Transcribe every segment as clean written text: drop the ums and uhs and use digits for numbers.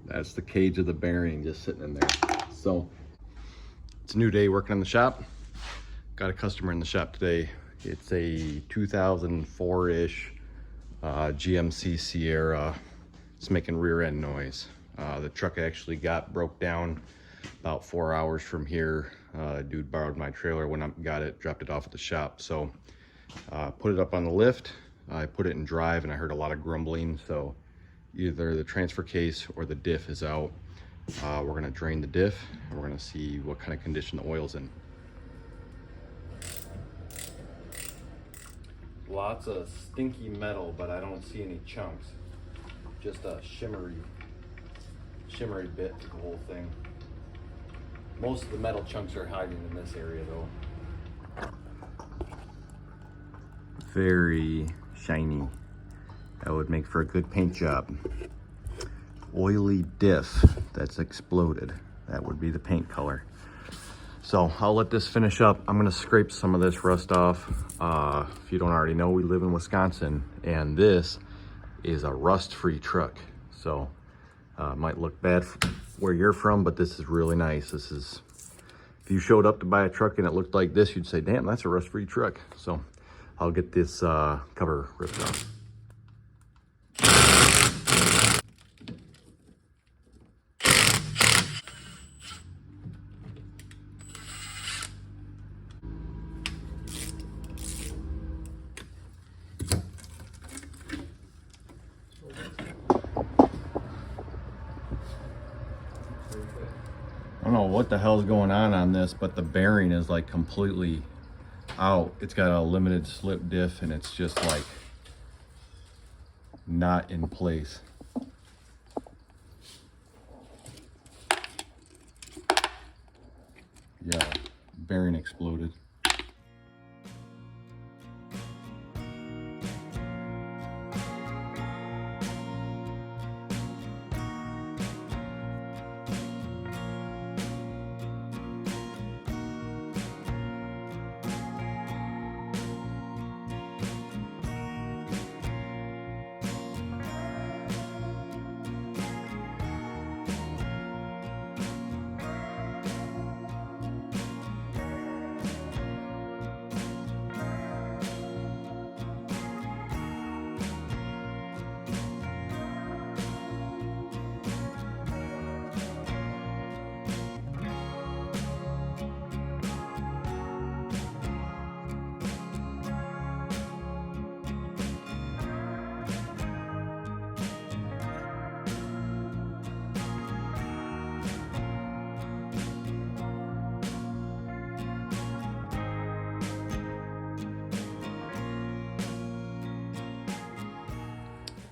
That's the cage of the bearing just sitting in there. So it's a new day working in the shop. Got a customer in the shop today. It's a 2004-ish GMC Sierra. It's making rear end noise. The truck actually broke down about 4 hours from here. Dude borrowed my trailer, went up, got it, dropped it off at the shop. So put it up on the lift. I put it in drive and I heard a lot of grumbling. So either the transfer case or the diff is out. We're gonna drain the diff and we're gonna see what kind of condition the oil's in. Lots of stinky metal, but I don't see any chunks. Just a shimmery bit to the whole thing. Most of the metal chunks are hiding in this area though. Very shiny. That would make for a good paint job. Oily diff that's exploded. That would be the paint color. So I'll let this finish up. I'm gonna scrape some of this rust off. If you don't already know, we live in Wisconsin and this is a rust-free truck. So might look bad where you're from, but this is really nice. This is, if you showed up to buy a truck and it looked like this, you'd say, damn, that's a rust-free truck. So I'll get this cover ripped off. I don't know what the hell's going on this, but the bearing is like completely out. It's got a limited slip diff and it's just like not in place. Yeah, bearing exploded.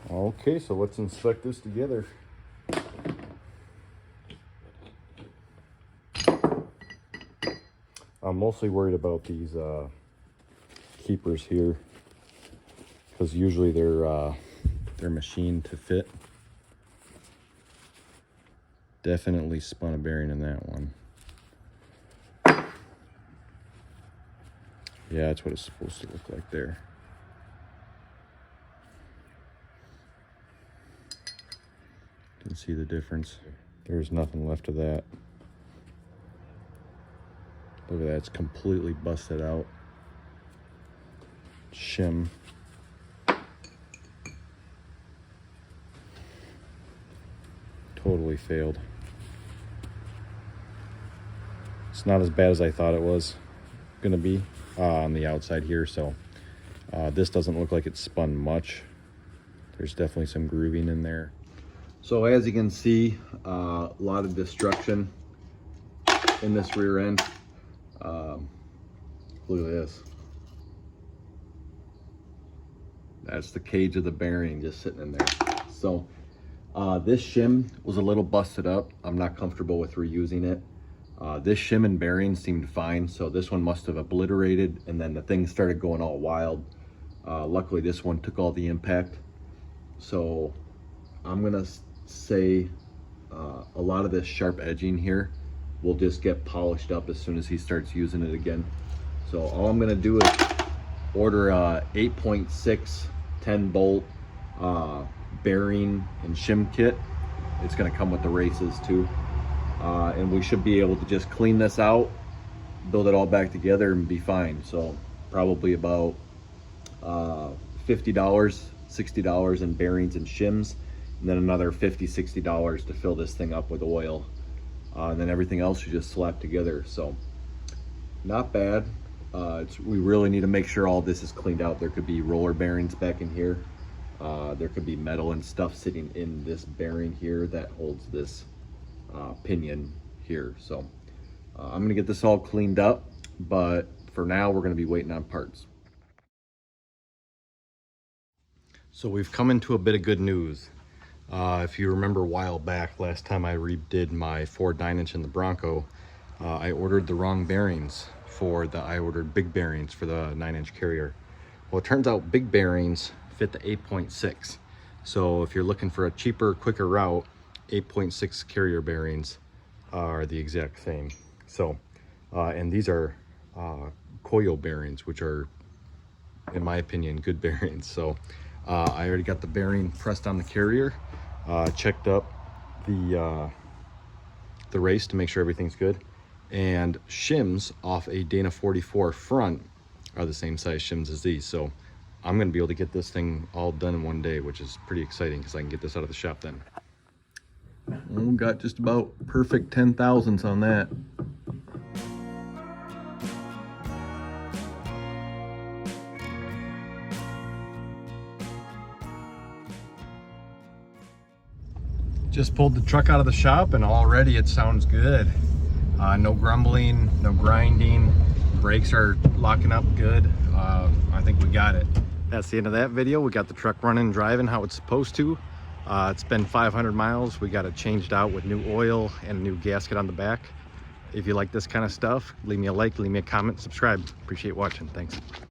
Okay, so let's inspect this together. I'm mostly worried about these keepers here because usually they're machined to fit. Definitely spun a bearing in that one. Yeah, that's what it's supposed to look like there. Can see the difference. There's nothing left of that. Look at that, it's completely busted out. Shim. Totally failed. It's not as bad as I thought it was gonna be on the outside here, so this doesn't look like it's spun much. There's definitely some grooving in there. So as you can see, a lot of destruction in this rear end. Look at this. That's the cage of the bearing just sitting in there. So this shim was a little busted up. I'm not comfortable with reusing it. This shim and bearing seemed fine, so this one must have obliterated and then the thing started going all wild. Luckily this one took all the impact. So I'm gonna say a lot of this sharp edging here will just get polished up as soon as he starts using it again. So all I'm gonna do is order a 8.6 10 bolt bearing and shim kit it's going to come with the races too. And we should be able to just clean this out, build it all back together, and be fine. So probably about $50, $60 in bearings and shims, and then another $50, $60 to fill this thing up with oil. And then everything else you just slap together. So not bad. We really need to make sure all this is cleaned out. There could be roller bearings back in here. There could be metal and stuff sitting in this bearing here that holds this pinion here. So I'm gonna get this all cleaned up, but for now we're gonna be waiting on parts. So we've come into a bit of good news. If you remember a while back, last time I redid my Ford 9-inch in the Bronco, I ordered the wrong bearings I ordered big bearings for the 9-inch carrier. Well, it turns out big bearings fit the 8.6. So if you're looking for a cheaper, quicker route, 8.6 carrier bearings are the exact same. So, and these are coil bearings, which are, in my opinion, good bearings. So I already got the bearing pressed on the carrier, checked up the race to make sure everything's good, and shims off a Dana 44 front are the same size shims as these. So I'm gonna be able to get this thing all done in one day, which is pretty exciting because I can get this out of the shop then. We got just about perfect 10 thousandths on that. Just pulled the truck out of the shop and already it sounds good. No grumbling, no grinding. Brakes are locking up good. I think we got it. That's the end of that video. We got the truck running, driving how it's supposed to. It's been 500 miles. We got it changed out with new oil and a new gasket on the back. If you like this kind of stuff, leave me a like, leave me a comment, subscribe. Appreciate watching. Thanks.